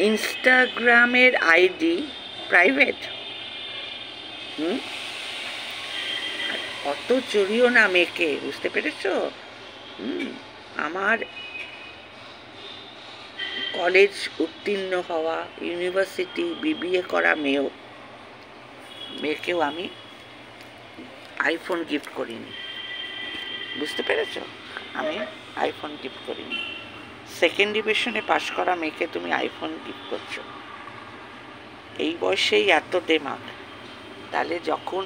ইনস্টাগ্রামের ID private. অত জড়িও না মেয়েকে, বুঝতে পেরেছ? আমার কলেজ উত্তীর্ণ হওয়া, ইউনিভার্সিটি বিবিএ করা মেয়েকেও আমি আইফোন গিফট করিনি, বুঝতে পেরেছ? আমি আইফোন গিফট করিনি। সেকেন্ড ডিভিশনে পাশ করা মেয়েকে তুমি আইফোন গিফট করছো, এই বয়সেই এত দেমাগ, তাহলে যখন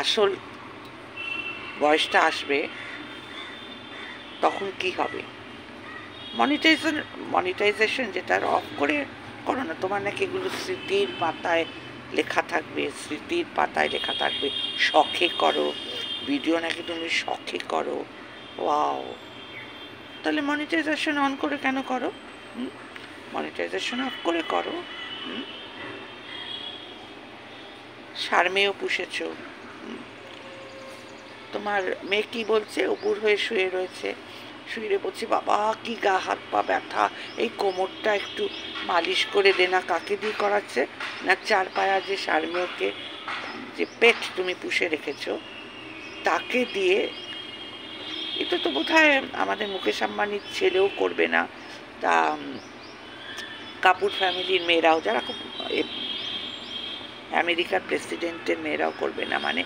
আসল বয়সটা আসবে তখন কি হবে? মনিটাইজেশন যেটা অফ করে করো না। তোমার নাকি এগুলো স্মৃতির পাতায় লেখা থাকবে, স্মৃতির পাতায় লেখা থাকবে, শখে করো ভিডিও, নাকি তুমি শখে করো। ওয়াও, তাহলে মনিটাইজেশন অন করে কেন করো? মনিটাইজেশন অফ করে করো। শারমেও পুষেছ। তোমার মেয়ে কি বলছে? উপুর হয়ে শুয়ে রয়েছে, শুয়ে বলছি বাবা কি গা হাত পা ব্যথা, এই কোমরটা একটু মালিশ করে দে না। কাকে দিয়ে করাচ্ছে? না চার পায়া যে শারমেয়কে, যে পেট তুমি পুষে রেখেছ তাকে দিয়ে। এটা তো বোধহয় আমাদের মুকেশ আম্বানির ছেলেও করবে না, তা কাপুর ফ্যামিলির মেয়েরাও, যারা খুব আমেরিকার প্রেসিডেন্টের মেয়েরাও করবে না। মানে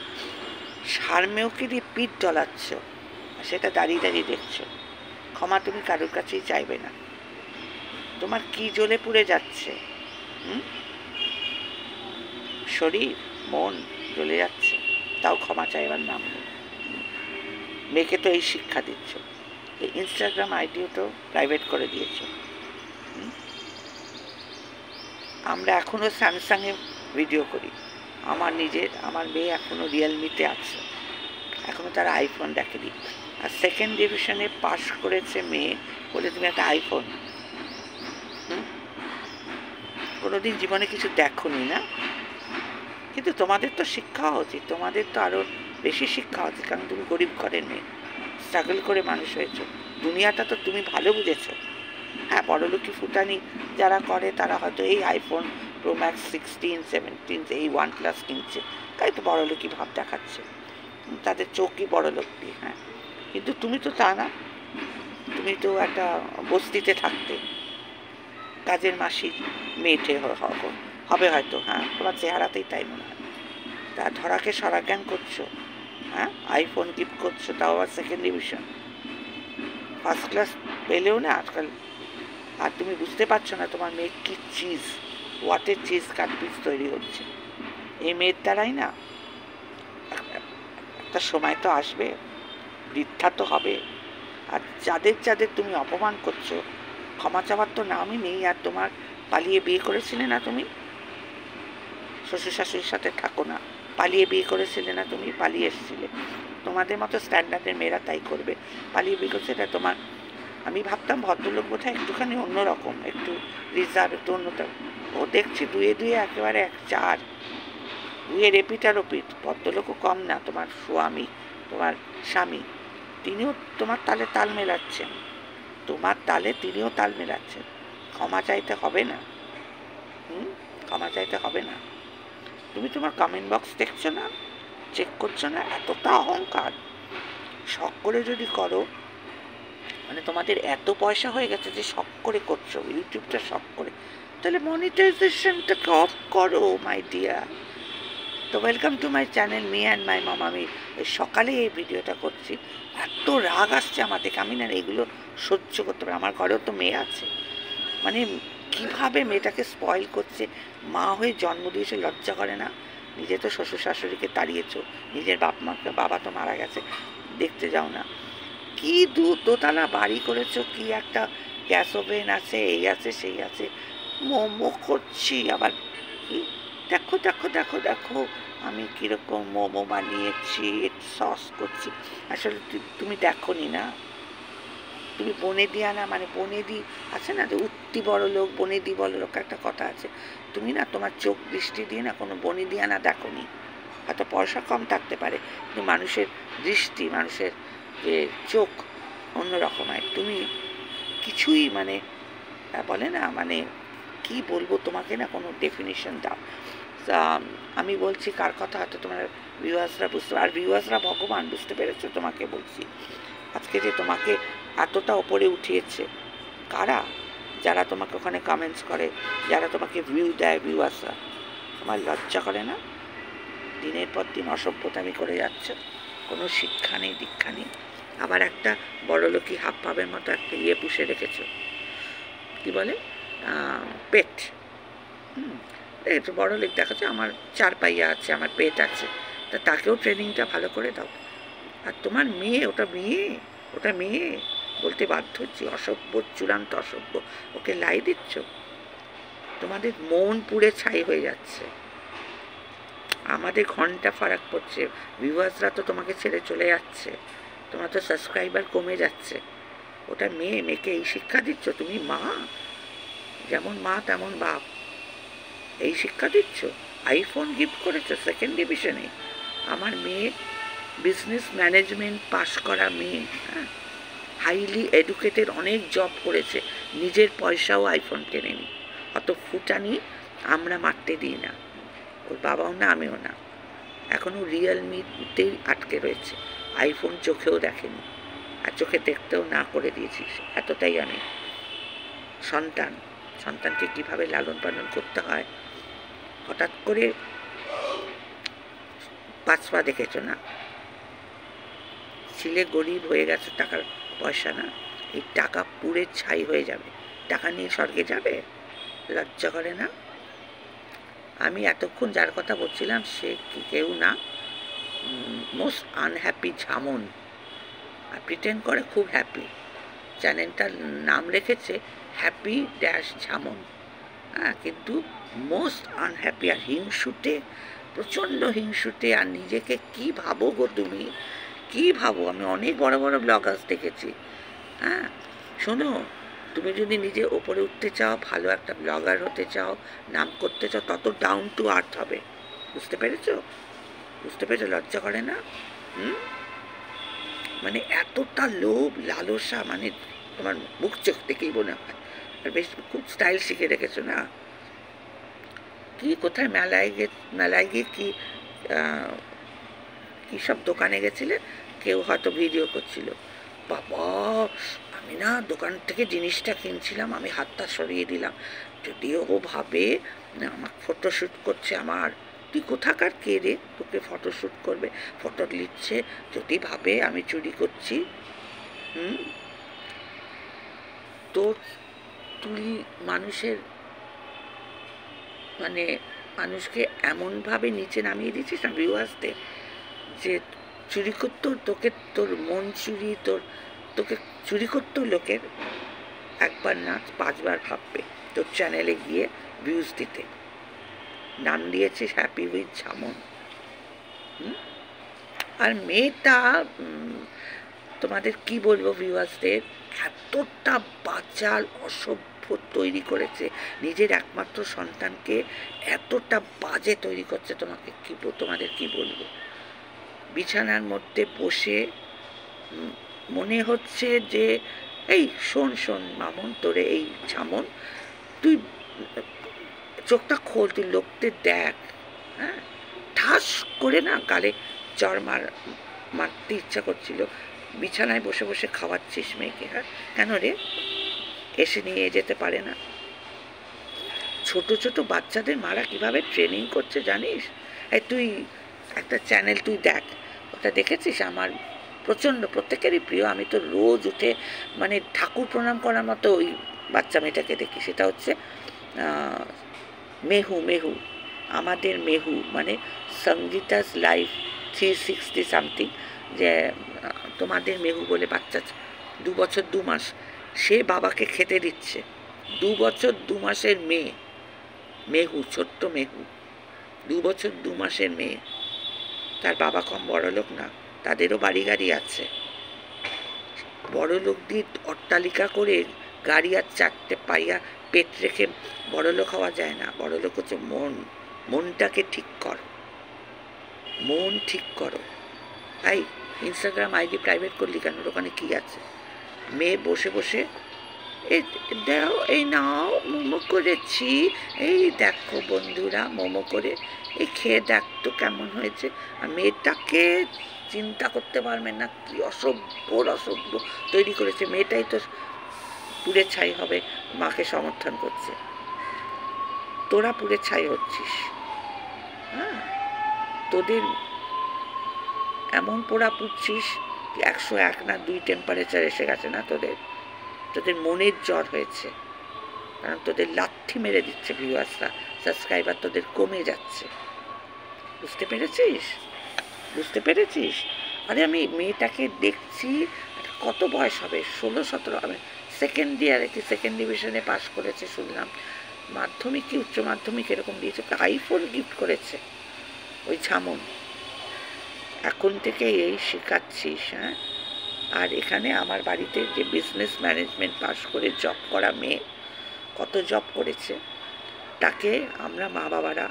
শারমেয়কে দিয়ে পিঠ ডলাচ্ছ, সেটা দাঁড়িয়ে দাঁড়িয়ে দেখছো। ক্ষমা তুমি কারোর কাছেই চাইবে না। তোমার কি জ্বলে পুড়ে যাচ্ছে? শরীর মন জ্বলে যাচ্ছে, তাও ক্ষমা চাইবার নাম নেই। মেয়েকে তো এই শিক্ষা দিচ্ছ। এই ইনস্টাগ্রাম আইডিও তো প্রাইভেট করে দিয়েছ। আমরা এখনো স্যামসাংয়ে ভিডিও করি, আমার মেয়ে এখনো রিয়েলমিতে আছে, এখনো তার আইফোন দেখেনি। আর সেকেন্ড ডিভিশনে পাশ করেছে মেয়ে বলে তুমি একটা আইফোন? কোনোদিন জীবনে কিছু দেখোনি না? কিন্তু তোমাদের তো শিক্ষা হওয়া উচিত, তোমাদের তো আরো বেশি শিক্ষা উচিত, কারণ তুমি গরিব ঘরের মেয়ে, স্ট্রাগল করে মানুষ হয়েছ। দুনিয়াটা তো তুমি ভালো বুঝেছো। হ্যাঁ, বড়লোকি ফুটানি যারা করে তারা হয়তো এই আইফোন প্রো ম্যাক্স 16, 17, এই OnePlus কিনছে, তাই তো বড়লোকি ভাব দেখাচ্ছে, তাদের চোখই বড়লোকি। হ্যাঁ, কিন্তু তুমি তো তা না, তুমি তো একটা বস্তিতে থাকতে, কাজের মাসির মেয়েটে হবে হয়তো। হ্যাঁ, তোমার চেহারাতেই তাই মনে হয়। তা ধরাকে সরাজ্ঞান করছো। হ্যাঁ, আইফোন গিফট করছো, তাও আবার সেকেন্ড ডিভিশন। ফার্স্ট ক্লাস পেলেও না আজকাল। আর তুমি বুঝতে পারছো না তোমার মেয়ে কি চিজ, ওয়াটের চিজ কাটপিস তৈরি হচ্ছে এই মেয়ের দ্বারাই না। একটা সময় তো আসবে, বৃদ্ধা তো হবে। আর যাদের তুমি অপমান করছো, ক্ষমা চাওয়ার তো নামই নেই। আর তোমার পালিয়ে বিয়ে করেছিলে না তুমি? শ্বশুর শাশুড়ির সাথে থাকো না, পালিয়ে বিয়ে করেছিলে না তুমি? পালিয়ে এসেছিলে। তোমাদের মতো স্ট্যান্ডার্ডের মেয়েরা তাই করবে, পালিয়ে বিয়ে করছে। এটা তোমার, আমি ভাবতাম ভদ্রলোক বোধহয় একটুখানি অন্যরকম, একটু রিজার্ভ, একটু অন্যটা। ও দেখছি দুয়ে একেবারে 1-4, দুয়ে রেপিট আর ওপিট। ভদ্রলোকও কম না, তোমার তোমার স্বামী, তিনিও তোমার তালে তাল মেলাচ্ছেন, তোমার তালে তিনিও তাল মেলাচ্ছেন। ক্ষমা চাইতে হবে না? ক্ষমা চাইতে হবে না? তুমি তোমার কমেন্ট বক্স দেখছো না, চেক করছো না? এতটা অহংকার। শখ করে যদি করো, মানে তোমাদের এত পয়সা হয়ে গেছে যে শখ করে করছো, ইউটিউবটা শখ করে, তাহলে মনিটাইজেশনটাকে অফ করো মাই ডিয়ার। তো welcome to my channel me and my mom. আমি সকালে এই ভিডিওটা করছি, এত রাগ আসছে আমার থেকে, আমি না এগুলো সহ্য করতে পারি। আমার ঘরেও তো মেয়ে আছে, মানে কিভাবে মেয়েটাকে স্পয়েল করছে। মা হয়ে জন্ম দিয়েছে, লজ্জা করে না? নিজে তো শ্বশুর শাশুড়িকে তাড়িয়েছো, নিজের বাবা তো মারা গেছে, দেখতে যাও না? কি দোতলা বাড়ি করেছো, কি একটা গ্যাস ওভেন আছে, এই আছে সেই আছে, মোমো করছি আবার। কি দেখো দেখো দেখো দেখো আমি কিরকম মোমো বানিয়েছি, সস করছি। আসলে তুমি দেখো নি না, তুমি বনেদি আনা, মানে বনেদি আছে না, যে উত্তি বড় লোক বনেদি বড় লোক একটা কথা আছে। তুমি না তোমার চোখ দৃষ্টি দিয়ে না কোনো বনেদি আনা দেখো নি। হয়তো পয়সা কম থাকতে পারে, কিন্তু মানুষের দৃষ্টি, মানুষের যে চোখ অন্যরকম হয়। তুমি কিছুই মানে বলে না মানে কি বলবো তোমাকে, না কোনো ডেফিনিশন দাও। আমি বলছি কার কথা হয়তো তোমার ভিউয়ার্সরা বুঝতে, আর ভিউয়ার্সরা ভগবান, বুঝতে পেরেছো? তোমাকে বলছি আজকে যে তোমাকে এতটা ওপরে উঠিয়েছে কারা? যারা তোমাকে ওখানে কমেন্টস করে, যারা তোমাকে ভিউ দেয়, ভিউয়ার্সরা। তোমার লজ্জা করে না? দিনের পর দিন অসভ্যতামি করে যাচ্ছে, কোনো শিক্ষা নেই, দীক্ষা নেই। আবার একটা বড়লোকি হাফ পাবের মতো একটা পুষে রেখেছো, কি বলে পেট। একটু বড় লোক দেখাচ্ছে, আমার 4 পাইয়া আছে, আমার পেট আছে, তা তাকেও ট্রেনিংটা ভালো করে দাও। আর তোমার মেয়ে, ওটা মেয়ে বলতে বাধ্য হচ্ছি, অসভ্য, চূড়ান্ত অসভ্য। ওকে লাই দিচ্ছ, তোমাদের মন পুড়ে ছাই হয়ে যাচ্ছে। আমাদের ঘন্টা ফারাক পড়ছে, ভিউয়ার্সরা তো তোমাকে ছেড়ে চলে যাচ্ছে, তোমার তো সাবস্ক্রাইবার কমে যাচ্ছে। ওটা মেয়ে, মেয়েকে এই শিক্ষা দিচ্ছ তুমি? মা যেমন মা তেমন বাপ, এই শিক্ষা দিচ্ছ? আইফোন গিফট করেছো 2nd ডিভিশনে। আমার মেয়ে বিজনেস ম্যানেজমেন্ট পাশ করা মেয়ে, হ্যাঁ, হাইলি এডুকেটেড, অনেক জব করেছে, নিজের পয়সাও আইফোন কেনেনি। অত ফুটানি আমরা মারতে দিই না, ওর বাবাও না, আমিও না। এখনও রিয়েলমিতেই আটকে রয়েছে, আইফোন চোখেও দেখেনি, আর চোখে দেখতেও না করে দিয়েছিস। এতটাই আমি সন্তানকে কিভাবে লালন পালন করতে হয়। হঠাৎ করে 5 পা দেখেছো না, ছেলে গরিব হয়ে গেছে, টাকার পয়সা না, এই টাকা পুড়ে ছাই হয়ে যাবে, টাকা নিয়ে স্বর্গে যাবে? লজ্জা করে না? আমি এতক্ষণ যার কথা বলছিলাম সে কেউ না, মোস্ট আনহ্যাপি ঝামন। আর প্রিটেন্ড করে খুব হ্যাপি, চ্যানেলটার নাম রেখেছে হ্যাপি ড্যাশ ঝামন, হ্যাঁ, কিন্তু মোস্ট আনহ্যাপি। আর হিংসুটে, প্রচণ্ড হিংসুটে। আর নিজেকে কি ভাবো গো তুমি, কি ভাবো? আমি অনেক বড় বড় ব্লগার্স দেখেছি, হ্যাঁ। শোনো, তুমি যদি নিজে ওপরে উঠতে চাও, ভালো একটা ব্লগার হতে চাও, নাম করতে চাও, তত ডাউন টু আর্থ হবে। বুঝতে পেরেছো? লজ্জা করে না? মানে এতটা লোভ লালসা, মানে তোমার মুখ চোখ দেখেই মনে হয়। আর বেশ খুব স্টাইল শিখে রেখেছো না? কি কোথায় মেলায় গিয়ে কি সব দোকানে গেছিলে, কেউ হয়তো ভিডিও করছিল, বাবা আমি না দোকান থেকে জিনিসটা কিনছিলাম, আমি হাতটা সরিয়ে দিলাম, যদিও ও ভাবে আমার ফটোশ্যুট করছে। আমার তুই কোথাকার কে রে, তোকে ফটোশ্যুট করবে, ফটো লিখছে, যদি ভাবে আমি চুরি করছি। তোর তুই মানুষের মানে মানুষকে এমনভাবে নিচে নামিয়ে দিচ্ছিস না ভিউয়ার্সদের, যে চুরি করতো তোকে, তোর মন চুরি, তোকে চুরি করতো লোকের, একবার না 5 বার ভাববে তোর চ্যানেলে গিয়ে ভিউজ দিতে। নাম দিয়েছিস হ্যাপি উইথ ঝামন। আর মেয়েটা তোমাদের কি বলবো ভিউয়ার্সদের, এতটা বাচাল অসভ্য তৈরি করেছে, নিজের একমাত্র সন্তানকে এতটা বাজে তৈরি করছে। তোমাদের কি বলবো, বিছানার মধ্যে বসে মনে হচ্ছে যে এই শোন মামন, তোরে এই ঝামন, তুই চোখটা খোল, তুই লোকদের দেখ। হ্যাঁ, ঠাস করে না গালে চড় মারতে ইচ্ছা করছিল। বিছানায় বসে বসে খাওয়াচ্ছিস মেয়েকে, হ্যাঁ কেন রে? এসে নিয়ে যেতে পারে না? ছোট ছোট বাচ্চাদের মারা কিভাবে ট্রেনিং করছে জানিস? তুই একটা চ্যানেল তুই দেখ, ওটা দেখেছিস? আমার প্রচণ্ড, প্রত্যেকেরই প্রিয়। আমি তো রোজ উঠে মানে ঠাকুর প্রণাম করার মতো ওই বাচ্চা মেয়েটাকে দেখি। সেটা হচ্ছে মেহু, আমাদের মেহু, মানে সঙ্গীতাস লাইফ 360 সামথিং, যে তোমাদের মেহু বলে বাচ্চা, 2 বছর 2 মাস, সে বাবাকে খেতে দিচ্ছে। 2 বছর 2 মাসের মেয়ে, মেহু, ছোট্ট মেহু, 2 বছর 2 মাসের মেয়ে। তার বাবা কম বড় লোক না, তাদেরও বাড়ি গাড়ি আছে। বড় লোক দিয়ে অট্টালিকা করে গাড়ি আর 4টে পাইয়া পেট রেখে বড় লোক হওয়া যায় না। বড় লোক হচ্ছে মনটাকে ঠিক করো, মন ঠিক করো। তাই ইনস্টাগ্রাম আইডি প্রাইভেট করলি কেন? ওখানে কি আছে? মেয়ে বসে বসে দাও, এই নাও মোমো করেছি, এই দেখো বন্ধুরা মোমো করে, এই খেয়ে দেখ তো কেমন হয়েছে। আর মেয়েটাকে চিন্তা করতে পারবেন না কি অসভ্য তৈরি করেছে। মেয়েটাই তো পুড়ে ছাই হবে, মাকে সমর্থন করছে, তোরা পুড়ে ছাই হচ্ছিস। হ্যাঁ, তোদের এমন পোড়া পুড়ছিস, 101 না 2 টেম্পারেচার এসে গেছে না তোদের মনের জ্বর হয়েছে, কারণ তোদের লাথি মেরে দিচ্ছে ভিউয়ার্সরা, সাবস্ক্রাইবার তোদের কমে যাচ্ছে। বুঝতে পেরেছিস? আরে আমি মেয়েটাকে দেখছি, কত বয়স হবে, 16-17, আমি সেকেন্ড ইয়ারে কি সেকেন্ড ডিভিশনে পাস করেছে শুনলাম, মাধ্যমিক কি উচ্চ মাধ্যমিক এরকম দিয়েছে, আইফোন গিফট করেছে ওই ঝামন। এখন থেকে এই শেখাচ্ছিস? হ্যাঁ, আর এখানে আমার বাড়িতে যে বিজনেস ম্যানেজমেন্ট পাস করে জব করা মেয়ে, কত জব করেছে, তাকে আমরা মা বাবারা,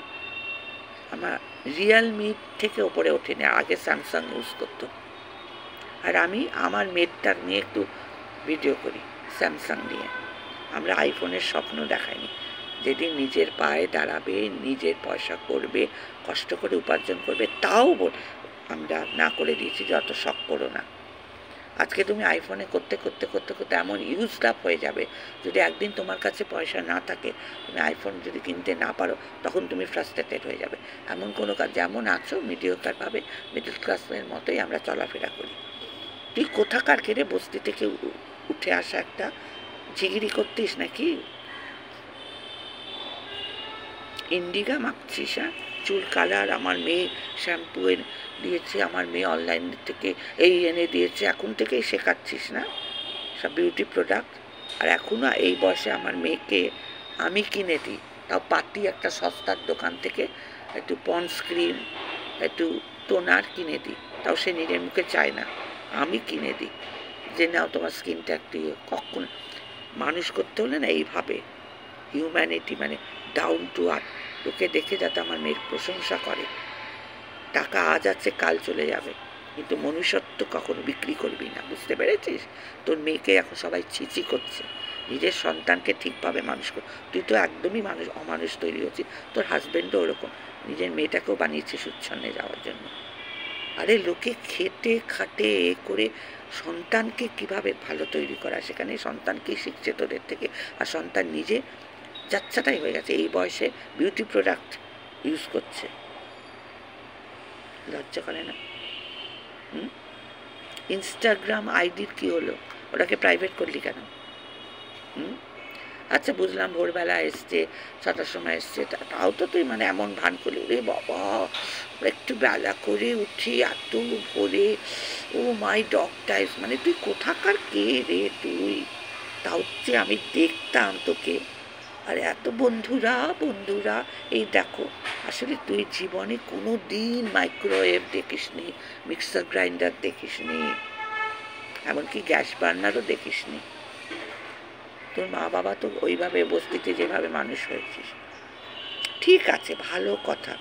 আমার রিয়েলমি থেকে ওপরে ওঠেনি, আগে স্যামসাং ইউজ করতো, আর আমি আমার মেয়েটার নিয়ে একটু ভিডিও করি স্যামসাং নিয়ে। আমরা আইফোনের স্বপ্ন দেখাইনি। যেদিন নিজের পায়ে দাঁড়াবে, নিজের পয়সা করবে, কষ্ট করে উপার্জন করবে, তাও আমরা না করে দিয়েছি যে অত শখ করো না। আজকে তুমি আইফোনে করতে করতে করতে করতে এমন ইউজড আপ হয়ে যাবে, যদি একদিন তোমার কাছে পয়সা না থাকে, তুমি আইফোন যদি কিনতে না পারো, তখন তুমি ফ্রাস্ট্রেটেড হয়ে যাবে। এমন কোনো কাজ, যেমন আছো মিডিওকারভাবে মিডল ক্লাসের মতোই আমরা চলাফেরা করি। তুই কোথাকার কেড়ে বস্তি থেকে উঠে আসা একটা জিগিরি করতিস নাকি? ইন্ডিগা মাখছিস? হ্যাঁ, চুল কালার আমার মেয়ে শ্যাম্পু দিয়েছে, আমার মেয়ে অনলাইন থেকে এই এনে দিয়েছে, এখন থেকেই শেখাচ্ছিস না সব বিউটি প্রোডাক্ট। আর এখনও এই বয়সে আমার মেয়েকে আমি কিনে দিই, তাও পাতি একটা সস্তার দোকান থেকে একটু পন্ডস ক্রিম, একটু টোনার কিনে দিই, তাও সে নিজের মুখে চায় না, আমি কিনে দিই যে নাও তোমার স্কিনটা একটু। কখন মানুষ করতে হলে না এইভাবে হিউম্যানিটি, মানে ডাউন টু আর্থ, লোকে দেখে যাতে আমার মেয়ের প্রশংসা করে। টাকা আজ আছে কাল চলে যাবে, কিন্তু মনুষ্যত্ব কখনো বিক্রি করবি না, বুঝতে পেরেছিস? তোর মেয়েকে এখন সবাই ছিচি করছে, নিজের সন্তানকে ঠিকভাবে মানুষ কর। তুই তো একদমই অমানুষ তৈরি হচ্ছিস, তোর হাজব্যান্ডও ওরকম, নিজের মেয়েটাকেও বানিয়েছিস উচ্ছন্নে যাওয়ার জন্য। আরে লোকে খেটে খাটে করে সন্তানকে কিভাবে ভালো তৈরি করা, সেখানে সন্তানকেই শিখছে তোদের থেকে, আর সন্তান নিজে যাচ্ছাটাই হয়ে গেছে, এই বয়সে বিউটি প্রোডাক্ট ইউজ করছে। লজ্জা করে না? ইনস্টাগ্রাম আইডির কি হলো, ওটাকে প্রাইভেট করলি কেন? আচ্ছা বুঝলাম, ভোরবেলা এসছে, 7টার সময় এসছে, তাও তো তুই মানে এমন ভান করলি, রে বাবা একটু বেলা করে উঠি এত ভোরে, ও মাই ডগ টাইপস, মানে তুই কোথাকার কে রে তুই? তা হচ্ছে আমি দেখতাম তোকে, আর এত বন্ধুরা এই দেখো, আসলে তুই জীবনে কোনো দিন মাইক্রোওয়েভ দেখিসনি, মিক্সার গ্রাইন্ডার দেখিসনি, এমনকি গ্যাস বার্নারও দেখিসনি। তোর মা বাবা তো ওইভাবে বস্তিতে যেভাবে মানুষ হয়েছিস, ঠিক আছে, ভালো কথা,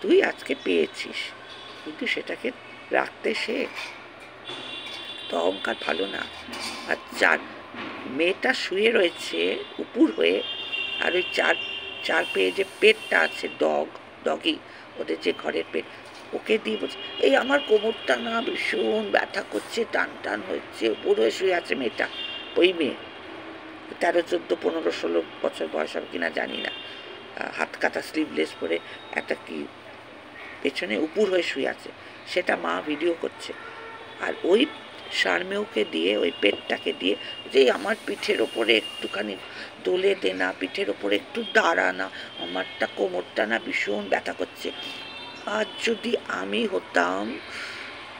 তুই আজকে পেয়েছিস, কিন্তু সেটাকে রাখতে শেখ। তো অহংকার ভালো না। আর মেয়েটা শুয়ে রয়েছে উপুর হয়ে, আর ওই চার পেয়ে যে পেটটা আছে, ডগি, ওদের যে ঘরের পেট, ওকে দিয়ে বলছে এই আমার কোমরটা না ভীষণ ব্যথা করছে, টান হচ্ছে, উপর হয়ে শুয়ে আছে মেয়েটা। ওই মেয়ে 13, 14, 15, 16 বছর বয়স হবে কিনা জানি না, হাত কাটা স্লিভলেস পরে একটা কি পেছনে উপুর হয়ে শুয়ে আছে, সেটা মা ভিডিও করছে। আর ওই শারমেয়কে দিয়ে, ওই পেটটাকে দিয়ে, যে আমার পিঠের ওপরে একটুখানি দোলে দে না, পিঠের ওপরে একটু দাঁড়া না, আমারটা কোমরটা না ভীষণ ব্যথা করছে। আর যদি আমি হতাম,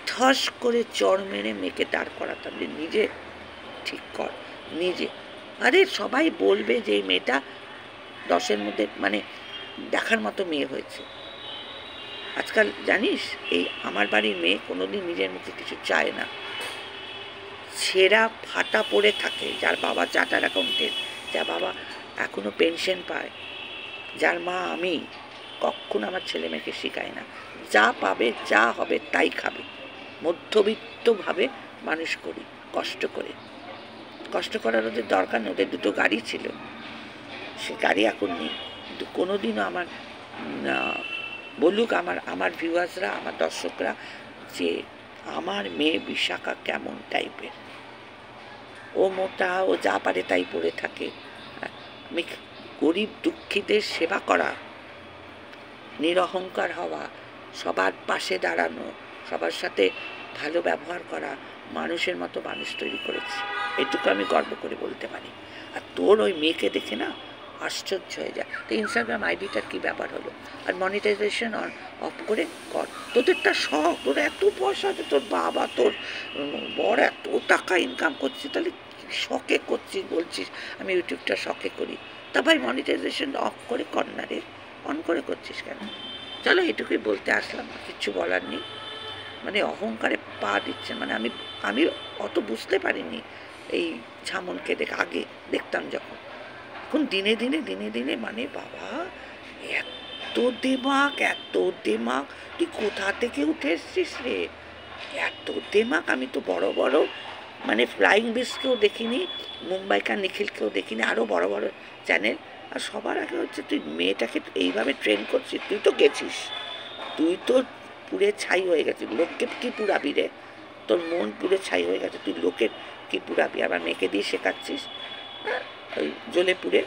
ঠস করে চড় মেরে মেয়েকে দাঁড় করাতাম, যে নিজে ঠিক কর নিজে। আরে সবাই বলবে যে এই মেয়েটা 10-এর মধ্যে মানে দেখার মতো মেয়ে হয়েছে। আজকাল জানিস, এই আমার বাড়ির মেয়ে কোনোদিন নিজের মুখে কিছু চায় না, ছেঁড়া ফাটা পড়ে থাকে, যার বাবা চার্টার অ্যাকাউন্টেন্ট, যার বাবা এখনো পেনশন পায়, যার মা আমি, কখনো আমার ছেলে মেয়েকে শেখায় না, যা পাবে যা হবে তাই খাবে, মধ্যবিত্তভাবে মানুষ করি কষ্ট করে। কষ্ট করার ওদের দরকার নেই, ওদের দুটো গাড়ি ছিল, সে গাড়ি এখন নেই। কিন্তু কোনোদিনও আমার বলুক আমার ভিউয়ার্সরা, আমার দর্শকরা, যে আমার মেয়ে বিশাখা কেমন টাইপের, ও মোটা, ও যা পারে তাই পড়ে থাকে। আমি গরিব দুঃখীদের সেবা করা, নিরহংকার হওয়া, সবার পাশে দাঁড়ানো, সবার সাথে ভালো ব্যবহার করা, মানুষের মতো মানুষ তৈরি করেছি, এটুকু আমি গর্ব করে বলতে পারি। আর তোর ওই মেয়েকে দেখে না আশ্চর্য হয়ে যায়। তো ইনস্টাগ্রাম আইডিটার কী ব্যাপার হলো? আর মনিটাইজেশন অফ করে কর, তোদেরটা শখ, তোর এত পয়সা আছে, তোর বাবা তোর বড় এত টাকা ইনকাম করছিস, তাহলে শখে করছিস, বলছিস আমি ইউটিউবটা শখে করি, তা ভাই মনিটাইজেশন অফ করে কর না রে, অন করে করছিস কেন? চলো এটুকুই বলতে আসলাম, কিচ্ছু বলার নেই। মানে অহংকারে পা দিচ্ছে, মানে আমি অত বুঝতে পারিনি এই ঝামনকে আগে দেখতাম যখন, এখন দিনে দিনে মানে বাবা এত দেমাক, তুই কোথা থেকে উঠে এসছিস রে, এত দেমাক! আমি তো বড় বড় মানে ফ্লাইং বিচকেও দেখিনি, মুম্বাইকার নিখিলকেও দেখিনি, আরও বড় বড় চ্যানেল। আর সবার আগে হচ্ছে তুই মেয়েটাকে এইভাবে ট্রেন করছিস, তুই তো গেছিস, তুই তো পুড়ে ছাই হয়ে গেছিস, লোককে কি পুরাবি রে? তোর মন পুড়ে ছাই হয়ে গেছে, তুই লোকের কি পুরাবি? আবার মেয়েকে দিয়ে শেখাচ্ছিস ওই জ্বলে পুড়ে।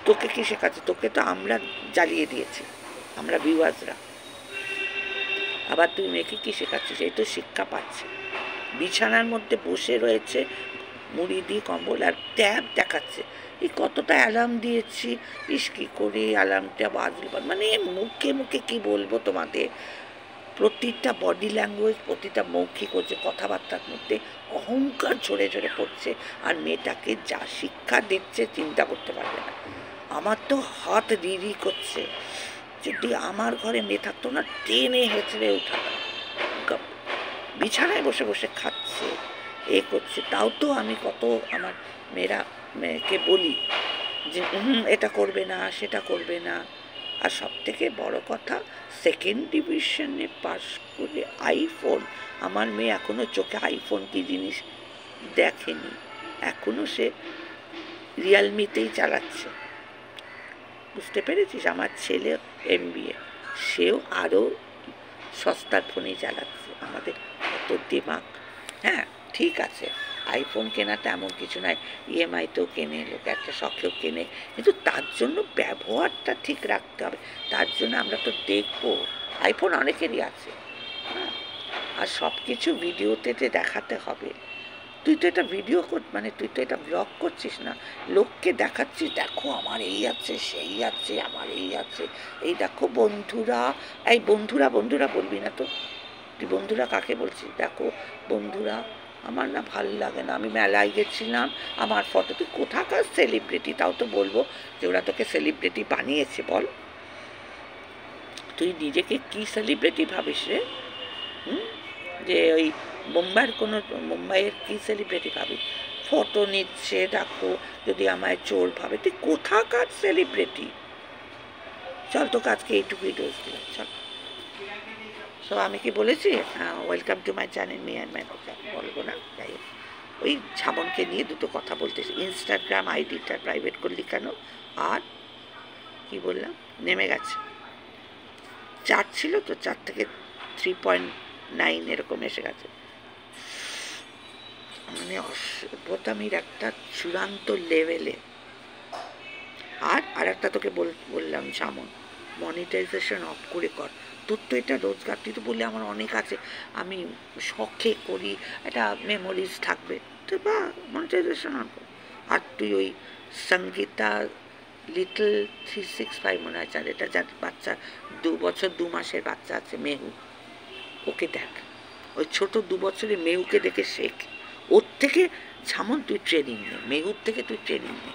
তোকে কি শেখাচ্ছে? তোকে তো আমরা জ্বালিয়ে দিয়েছি, আমরা ভিউয়ার্সরা। আবার তুই মেয়েকে কি শেখাচ্ছিস? এই তো শিক্ষা পাচ্ছে, বিছানার মধ্যে বসে রয়েছে মুড়ি দিয়ে কম্বল আর ট্যাব দেখাচ্ছে। এই কতটা অ্যালার্ম দিয়েছি, ইস কী করে অ্যালার্মটা বাজল, মানে মুখে মুখে কি বলবো তোমাদের, প্রতিটা বডি ল্যাঙ্গুয়েজ, প্রতিটা মৌখিক হচ্ছে কথাবার্তার মধ্যে অহংকার ঝরে ঝরে পড়ছে। আর মেয়েটাকে যা শিক্ষা দিচ্ছে চিন্তা করতে পারবে না। আমার তো হাত রিরি করছে, যদি আমার ঘরে মেয়ে থাকতো না, টেনে হেঁচড়ে উঠাতাম। বিছানায় বসে বসে খাচ্ছে, এ করছে, তাও তো আমি কত আমার মেয়েকে বলি যে এটা করবে না, সেটা করবে না। আর সব থেকে বড় কথা, সেকেন্ড ডিভিশনে পাস করে আইফোন, আমার মেয়ে এখনও চোখে আইফোন কি জিনিস দেখেনি, এখনও সে রিয়েলমিতেই চালাচ্ছে। বুঝতে পেরেছিস? আমার ছেলে MBA, সেও আরও সস্তার ফোনেই চালাচ্ছে। আমাদের এত দিমাগ। হ্যাঁ ঠিক আছে, আইফোন কেনাটা এমন কিছু নয়, EMI-তেও কেনে, লোক একটা শখেও কেনে, কিন্তু তার জন্য ব্যবহারটা ঠিক রাখতে হবে। তার জন্য আমরা তো দেখবো, আইফোন অনেকেরই আছে, হ্যাঁ, আর সব কিছু ভিডিওতে দেখাতে হবে। তুই তো এটা ভিডিও মানে তুই তো এটা ব্লগ করছিস না, লোককে দেখাচ্ছিস, দেখো আমার এই আছে, সেই আছে, আমার এই আছে, এই দেখো বন্ধুরা। এই বন্ধুরা বলবি না তো, তুই বন্ধুরা কাকে বলছিস? দেখো বন্ধুরা, আমার না ভালো লাগে না, আমি মেলায় গেছিলাম, আমার ফটো। তুই কোথাকার সেলিব্রিটি? তাও তো বলবো যে ওরা তোকে সেলিব্রিটি বানিয়েছে। বল, তুই নিজেকে কি সেলিব্রিটি ভাবিস রে? যে ওই মুম্বাইয়ের কি সেলিব্রিটি ভাবি? ফটো নিচ্ছে, দেখো, যদি আমায় চোর ভাবে। তুই কোথাকার সেলিব্রিটি? চল, তোকে আজকে এইটুকুই ডোজ দিলাম, চল। সো আমি কি বলেছি? Welcome to my channel, me and my program, বলবো না। যাই হোক, ওই ঝামনকে নিয়ে দুটো কথা বলতেছি। ইনস্টাগ্রাম আইডিটা প্রাইভেট করলি কেন? আর কি বললাম, নেমে গেছে, 4 ছিল তো, 4 থেকে 3.9 এরকম এসে গেছে। মানে অসভ্যতামির একটা চূড়ান্ত লেভেলে। আর একটা তোকে বললাম, ঝামন, মনিটাইজেশন অফ করে কর। তোর তো এটা রোজগার, তুই তো বললে আমার অনেক আছে, আমি শখে করি, একটা মেমোরিজ থাকবে, তো বা মনিটাইজেশন অন কর। আর তুই ওই সঙ্গীতা লিটল 365 মনে হয়, এটা যার বাচ্চা 2 বছর 2 মাসের বাচ্চা আছে, মেহু, ওকে দেখ, ওই ছোট 2 বছরের মেহুকে দেখে শেখ, ওর থেকে ঝামন তুই ট্রেনিং নে, মেহুর থেকে তুই ট্রেনিং নে।